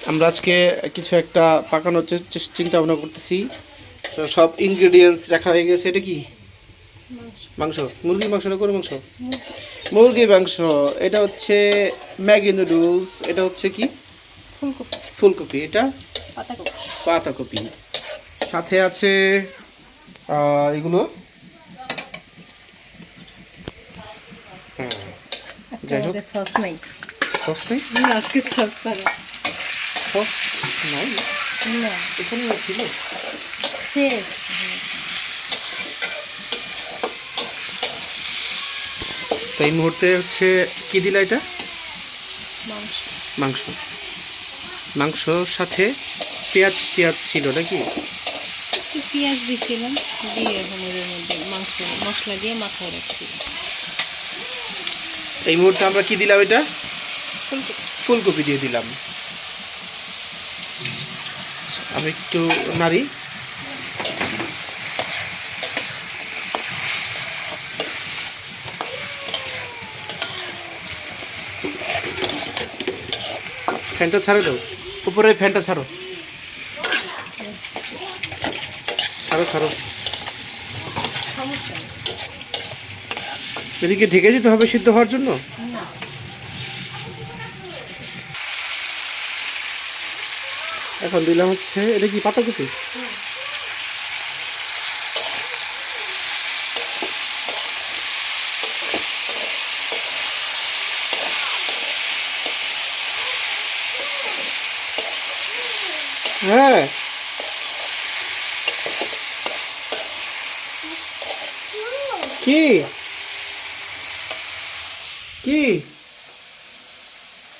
আমরা আজকে কিছু একটা পাকানোর চিন্তা ভাবনা করতেছি। তো সব ইনগ্রেডিয়েন্টস রাখা হয়ে গেছে। এটা কি মাংস? মুরগির মাংস না গরুর মাংস? মুরগির মাংস। এটা হচ্ছে ম্যাগি নুডলস। এটা হচ্ছে কি ফুলকপি। এটা পাতাকপি। সাথে আছে এগুলো যাই হোক। সস নাই, সস নেই, আজকে সস ছাড়া সস নাই, না এখানে ছিল। শেষ। তো এই মুহূর্তে হচ্ছে কি দিলা এটা? মাংস। মাংস। মাংসর সাথে পেঁয়াজ ছিল নাকি? একটু পেঁয়াজ দিয়েছিলাম, দিয়ে এখন এর মধ্যে মাংস মশলা দিয়ে মাখায় রাখছি। এই মুহূর্তে আমরা কি দিলাম? এটা ফুলকপি দিয়ে দিলাম। আমি একটু নাড়ি। ফ্যানটা ছাড়ে দাও, উপরে ফ্যানটা ছাড়ো, ছাড়ো। সমস্যা নেই। এদিকে ঢেকে দিতে হবে সিদ্ধ হওয়ার জন্য। না, এখন দিলাম হচ্ছে, এটা কি পাতাকপি? হ্যাঁ, কি কি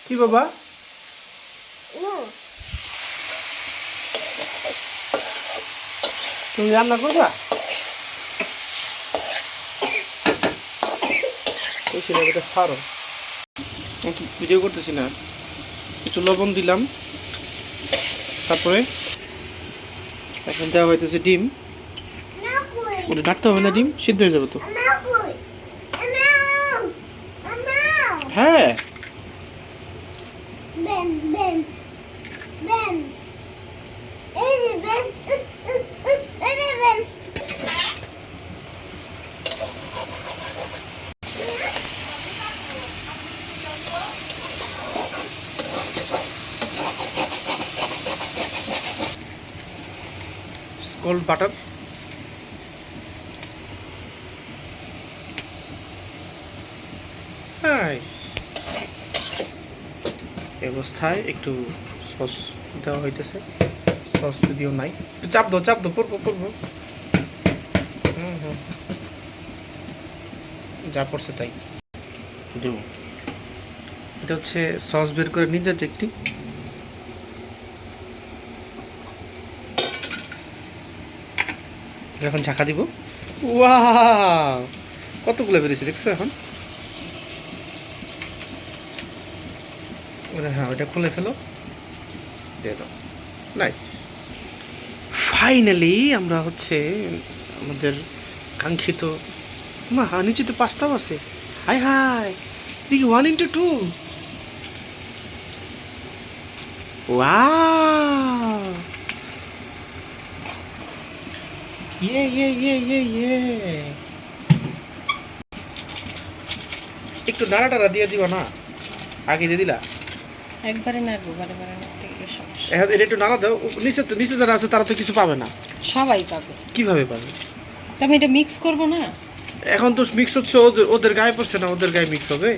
কি বাবা? তুমি রান্না করবা? এটা ছাড়ো, ভিডিও করতেছি না। একটু লবণ দিলাম, তারপরে এখন দেওয়া হইতেছে ডিম। ওটা ডাকতে হবে না, ডিম সিদ্ধ হয়ে যাবে তো। হ্যাঁ, কোল্ড বাটার। এই অবস্থায় একটু সস দেওয়া হইতেছে। সস যদিও নাই, চাপ দো পড়বো। যা পড়ছে তাই দেব। এটা হচ্ছে সস বের করে নিতে যাচ্ছে একটি। এখন ঝাঁকা দিব। ওয়াও, কতগুলো বেরিয়েছে দেখছো? এখন হ্যাঁ, ওটা খুলে ফেলো, দিয়ে দাও। নাইস। ফাইনালি আমরা হচ্ছে আমাদের কাঙ্ক্ষিত। মা নিচে তো পাস্তাও আছে। হাই দেখি 1x2। ওয়াও, ইয়ে। একটু নাড়া দিয়ে দিবা না? আগে দিয়ে দিলা, একবারে নাড়বো, বারে নাড়তে গেলে সমস্যা। এখন এটা একটু নাড়া দাও। নিচে যারা আছে তারা তো কিছু পাবে না। সবাই পাবে। কিভাবে পাবে? তা আমি এটা মিক্স করবো না? এখন তো মিক্স হচ্ছে, ওদের গায়ে পড়ছে না, ওদের গায়ে মিক্স হবে।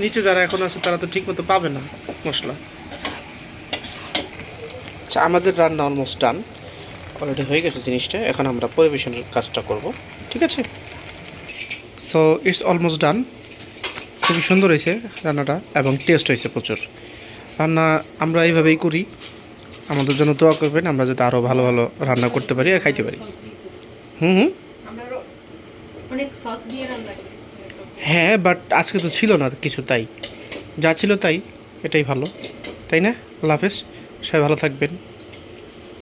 নিচে যারা এখন আছে তারা তো ঠিক মতো পাবে না মশলা। আচ্ছা, আমাদের রান্না অলমোস্ট ডান, অলরেডি হয়ে গেছে জিনিসটা। এখন আমরা পরিবেশনের কাজটা করব, ঠিক আছে? So it's almost done. খুবই সুন্দর হয়েছে রান্নাটা, এবং টেস্ট হয়েছে প্রচুর। রান্না আমরা এইভাবেই করি। আমাদের জন্য দোয়া করবেন, আমরা যাতে আরও ভালো রান্না করতে পারি আর খাইতে পারি। হ্যাঁ, বাট আজকে তো ছিল না কিছু, তাই যা ছিল তাই, এটাই ভালো, তাই না? আল্লাহ হাফেজ, সবাই ভালো থাকবেন।